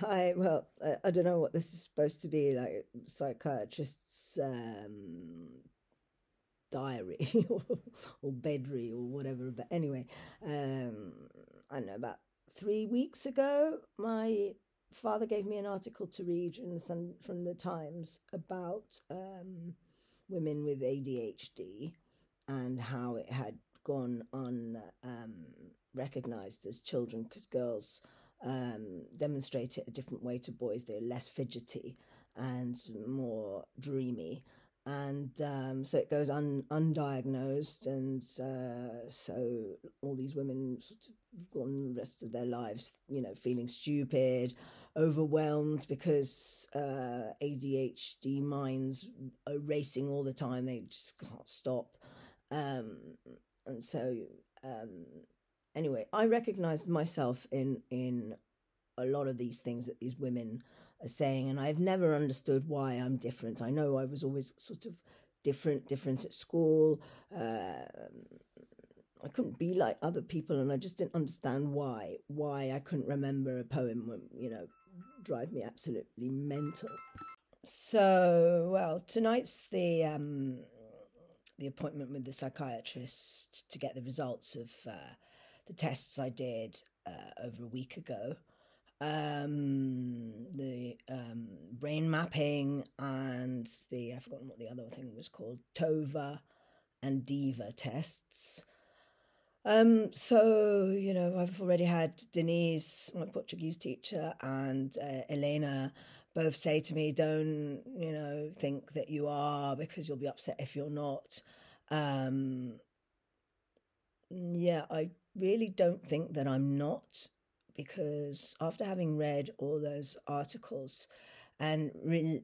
I don't know what this is supposed to be, like psychiatrist's diary or bedry or whatever. But anyway, I don't know, about 3 weeks ago, my father gave me an article to read in the Sun from the Times about women with ADHD and how it had gone on recognized as children because girls demonstrate it a different way to boys. They're less fidgety and more dreamy. And so it goes undiagnosed, and so all these women sort of gone the rest of their lives, feeling stupid, overwhelmed because ADHD minds are racing all the time. They just can't stop. And so anyway, I recognized myself in a lot of these things that these women are saying, and I've never understood why I'm different. I know I was always sort of different at school. I couldn't be like other people, and I just didn't understand why I couldn't remember a poem would, drive me absolutely mental. So, well, tonight's the appointment with the psychiatrist to get the results of the tests I did over a week ago. The brain mapping and I've forgotten what the other thing was called, TOVA and DIVA tests. So, I've already had Denise, my Portuguese teacher, and Elena both say to me, don't, think that you are, because you'll be upset if you're not. Yeah, I really don't think that I'm not, because after having read all those articles and really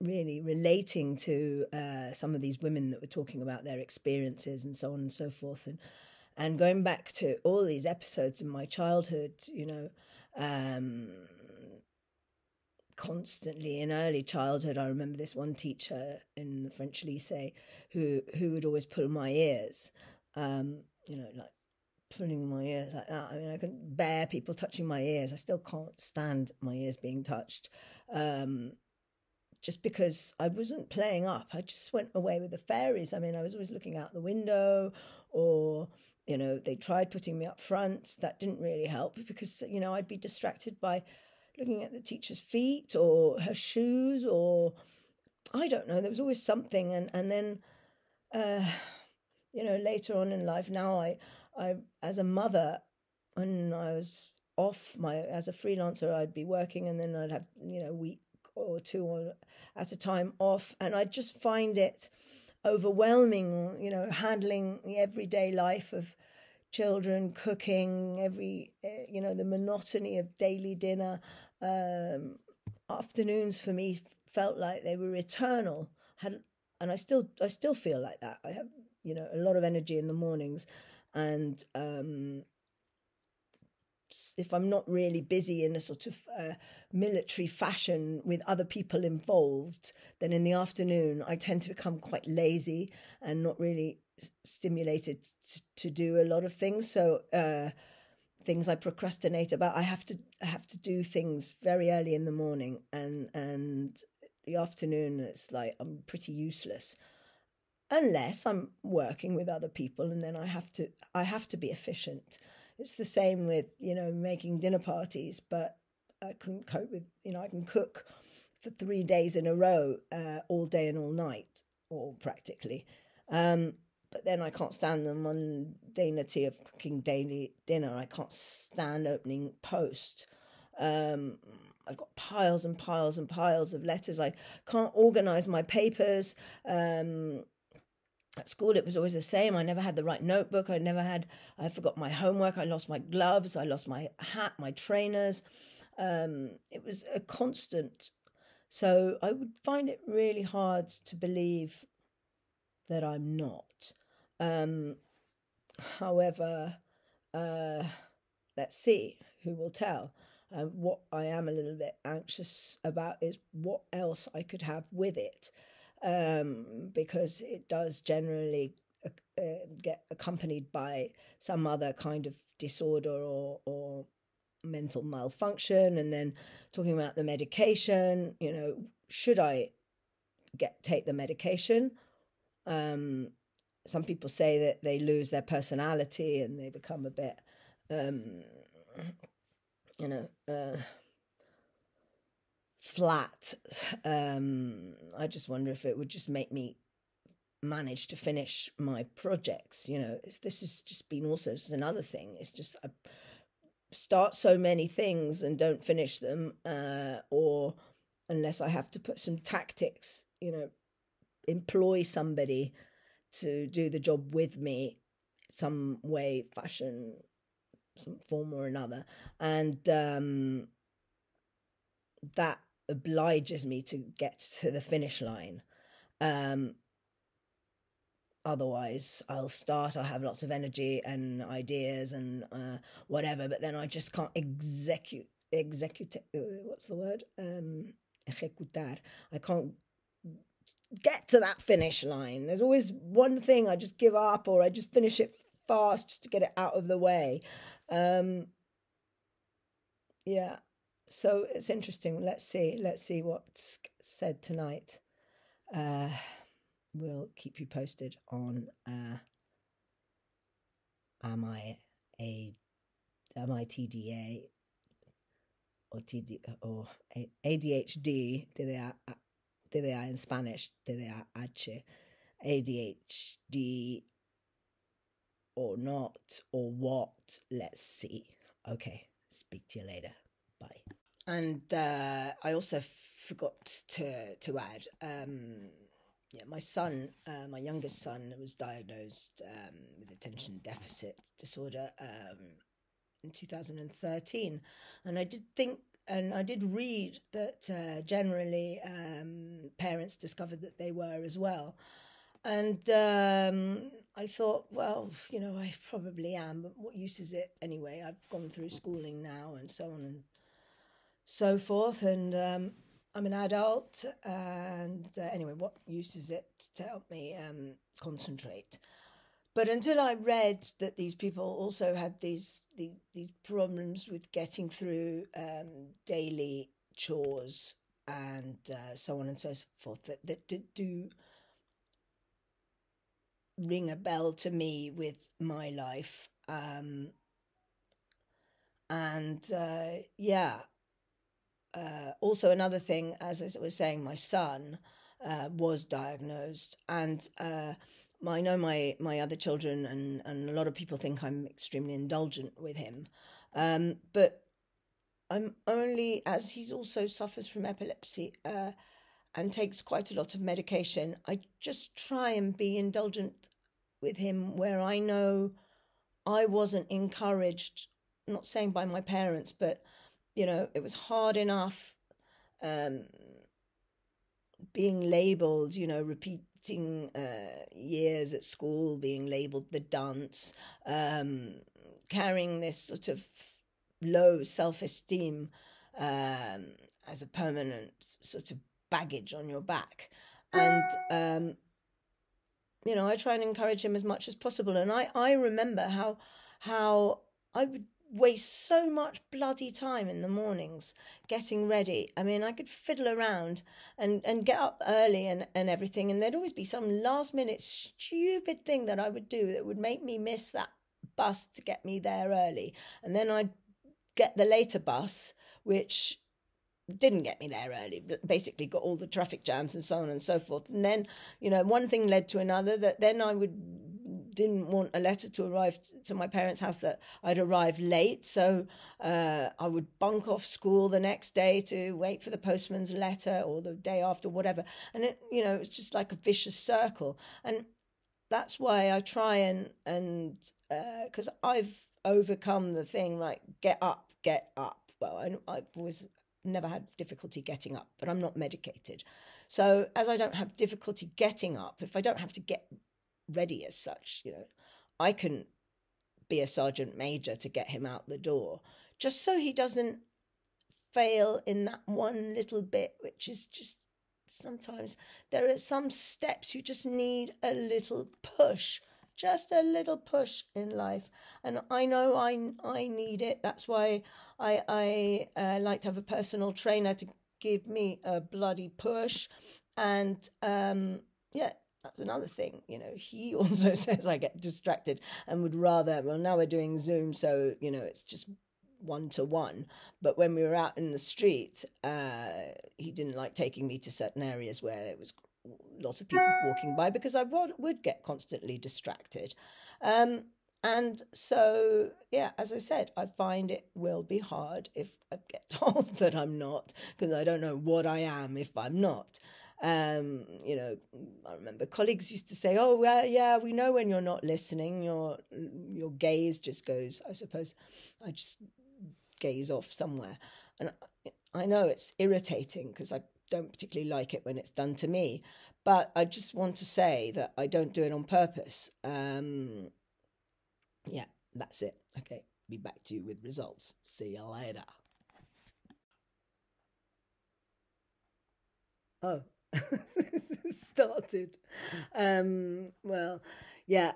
relating to some of these women that were talking about their experiences and so on and so forth, and going back to all these episodes in my childhood, constantly in early childhood. I remember this one teacher in the French lycée who would always pull my ears, like pulling my ears like that. I mean, I couldn't bear people touching my ears. I still can't stand my ears being touched. Just because I wasn't playing up. I just went away with the fairies. I mean, I was always looking out the window, or, they tried putting me up front. That didn't really help because, I'd be distracted by looking at the teacher's feet or her shoes, or I don't know. There was always something. And then, later on in life, now I as a mother, and I was off as a freelancer, I'd be working and then I'd have, a week or two at a time off, and I just find it overwhelming, handling the everyday life of children, cooking, the monotony of daily dinner. Afternoons for me felt like they were eternal. And I still feel like that. I have, a lot of energy in the mornings, and if I'm not really busy in a sort of military fashion with other people involved, then in the afternoon I tend to become quite lazy and not really stimulated to do a lot of things. So things I procrastinate about, I have to do things very early in the morning, and the afternoon it's like I'm pretty useless unless I'm working with other people, and then I have to be efficient. It's the same with, making dinner parties, but I couldn't cope with, I can cook for 3 days in a row, all day and all night, or practically. But then I can't stand the mundanity of cooking daily dinner. I can't stand opening post. I've got piles and piles and piles of letters. I can't organise my papers. At school, it was always the same. I never had the right notebook. I forgot my homework. I lost my gloves. I lost my hat, my trainers. It was a constant. So I would find it really hard to believe that I'm not. However, let's see, who will tell? What I am a little bit anxious about is what else I could have with it. Because it does generally get accompanied by some other kind of disorder or mental malfunction, and then talking about the medication, you know, should I take the medication? Some people say that they lose their personality and they become a bit, flat. I just wonder if it would just make me manage to finish my projects. You know, this has just been also, this is another thing. It's just I start so many things and don't finish them, or unless I have to put some tactics, you know, employ somebody to do the job with me, some way, fashion, some form or another. And that obliges me to get to the finish line. Otherwise, I'll have lots of energy and ideas and whatever, but then I just can't execute, what's the word? Ejecutar. I can't get to that finish line. There's always one thing I just give up, or I just finish it fast just to get it out of the way. Yeah. So it's interesting. Let's see what's said tonight. We'll keep you posted on am I TDA or ADHD, TDA in Spanish, TDAH, ADHD or not, or what? Let's see. Okay, speak to you later. Bye. And I also forgot to add, my son, my youngest son, was diagnosed with attention deficit disorder in 2013, and I did read that generally parents discovered that they were as well. And I thought, well, you know, I probably am, but what use is it anyway? I've gone through schooling now and so on and so forth, and I'm an adult, and anyway, what use is it to help me concentrate? But until I read that these people also had these problems with getting through daily chores and so on and so forth, that do ring a bell to me with my life. Also another thing, as I was saying, my son was diagnosed, and I know my other children and a lot of people think I'm extremely indulgent with him, but I'm only, as he also suffers from epilepsy and takes quite a lot of medication, I just try and be indulgent with him where I know I wasn't encouraged, not saying by my parents, but you know, it was hard enough being labelled, you know, repeating years at school, being labelled the dunce, carrying this sort of low self-esteem as a permanent sort of baggage on your back. And, you know, I try and encourage him as much as possible. And I remember how I would waste so much bloody time in the mornings getting ready. I mean, I could fiddle around and get up early and everything, and there'd always be some last minute stupid thing that I would do that would make me miss that bus to get me there early, and then I'd get the later bus, which didn't get me there early, but basically got all the traffic jams and so on and so forth. And then, you know, one thing led to another, that then I didn't want a letter to arrive to my parents' house that I'd arrived late. So I would bunk off school the next day to wait for the postman's letter, or the day after, whatever. And it, you know, it's just like a vicious circle. And that's why I try and because I've overcome the thing, like, get up. Well, I've always never had difficulty getting up, but I'm not medicated. So as I don't have difficulty getting up, if I don't have to get ready as such, you know, I can be a sergeant major to get him out the door, just so he doesn't fail in that one little bit, which is just, sometimes there are some steps you just need a little push, just a little push in life. And I know I need it. That's why I like to have a personal trainer to give me a bloody push. And yeah, that's another thing. He also says I get distracted and would rather, well, now we're doing Zoom, so, it's just 1-to-1. But when we were out in the street, he didn't like taking me to certain areas where there was lots of people walking by, because I would get constantly distracted. And so, yeah, as I said, I find it will be hard if I get told that I'm not, because I don't know what I am if I'm not. I remember colleagues used to say, "Oh, well, yeah, we know when you're not listening. Your gaze just goes." I suppose I just gaze off somewhere, and I know it's irritating because I don't particularly like it when it's done to me. But I just want to say that I don't do it on purpose. Yeah, that's it. Okay, be back to you with results. See you later. Oh, started. Well, yeah.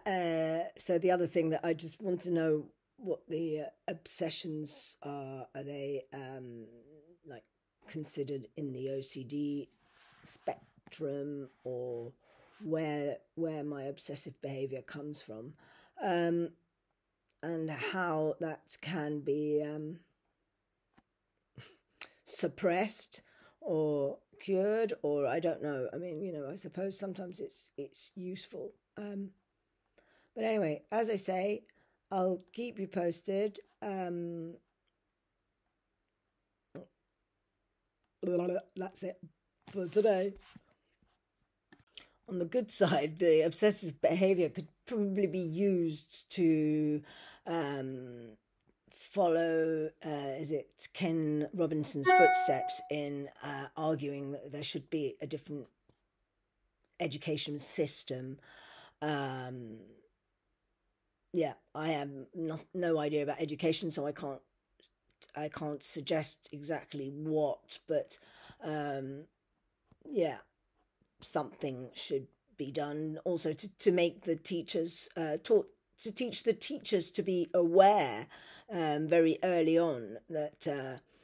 So the other thing that I just want to know what the obsessions are. Are they like considered in the OCD spectrum, or where my obsessive behavior comes from, and how that can be suppressed or cured, or I don't know. I mean, I suppose sometimes it's useful. But anyway, as I say, I'll keep you posted. That's it for today. On the good side, the obsessive behavior could probably be used to follow, is it Ken Robinson's footsteps in arguing that there should be a different education system. Yeah, I have no idea about education, so I can't suggest exactly what, but yeah, something should be done also to make the teachers to teach the teachers to be aware very early on that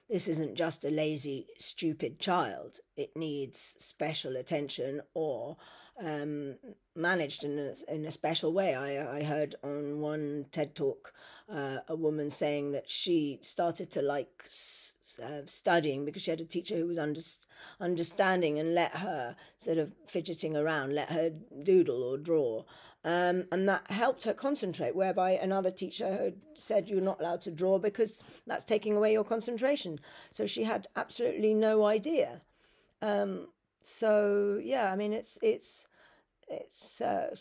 this isn't just a lazy, stupid child. It needs special attention, or managed in a special way. I heard on one TED talk a woman saying that she started to like studying because she had a teacher who was understanding and let her sort of fidgeting around, let her doodle or draw. And that helped her concentrate, whereby another teacher had said you're not allowed to draw because that's taking away your concentration. So she had absolutely no idea. So yeah, I mean it's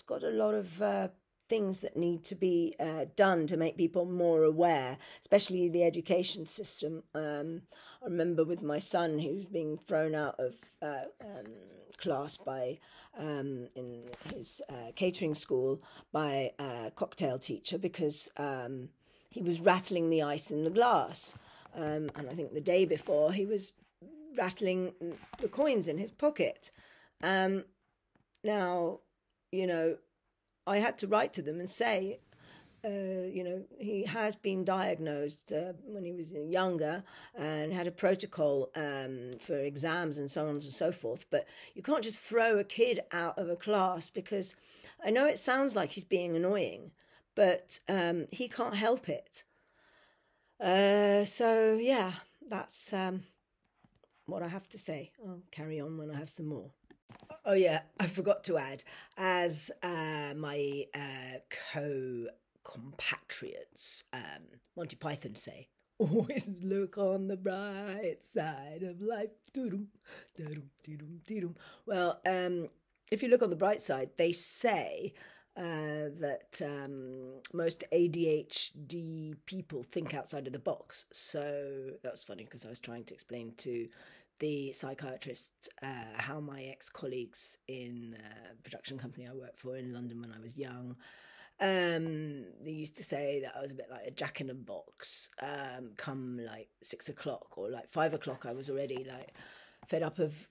got a lot of things that need to be done to make people more aware, especially the education system. I remember with my son, he was being thrown out of class by in his catering school by a cocktail teacher because he was rattling the ice in the glass. And I think the day before he was rattling the coins in his pocket. Now, I had to write to them and say, he has been diagnosed when he was younger and had a protocol for exams and so on and so forth. But you can't just throw a kid out of a class because I know it sounds like he's being annoying, but he can't help it. So, yeah, that's what I have to say. I'll carry on when I have some more. Oh yeah, I forgot to add, as my compatriots, Monty Python say, always look on the bright side of life. Well, if you look on the bright side, they say that most ADHD people think outside of the box. So that was funny because I was trying to explain to the psychiatrist how my ex-colleagues in a production company I worked for in London when I was young, they used to say that I was a bit like a jack in a box. Come like 6 o'clock or like 5 o'clock, I was already like fed up of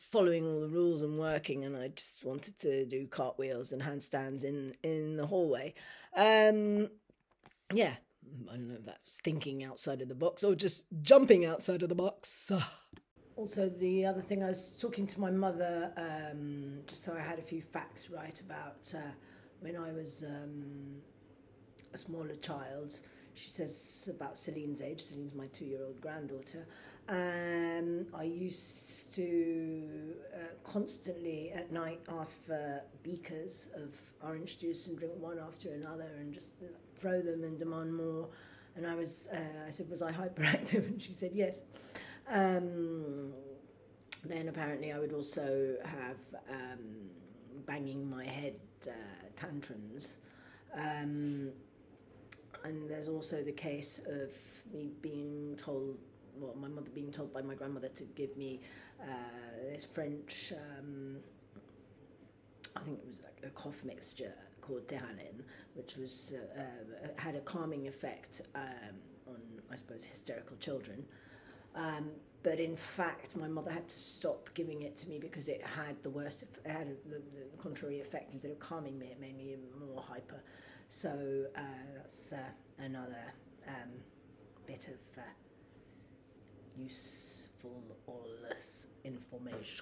following all the rules and working, and I just wanted to do cartwheels and handstands in the hallway. Yeah, I don't know if that's thinking outside of the box or just jumping outside of the box. Also, the other thing, I was talking to my mother, just so I had a few facts right about when I was a smaller child. She says about Celine's age. Celine's my 2-year-old granddaughter. I used to constantly at night ask for beakers of orange juice and drink one after another and just throw them and demand more. And I said, was I hyperactive? And she said yes. Then apparently I would also have banging my head tantrums. And there's also the case of me being told, well, my mother being told by my grandmother to give me this French, I think it was like a cough mixture called Terraline, which was had a calming effect on, I suppose, hysterical children. But in fact, my mother had to stop giving it to me because it had the worst, it had the contrary effect. Instead of calming me, it made me more hyper. So that's another bit of useful information.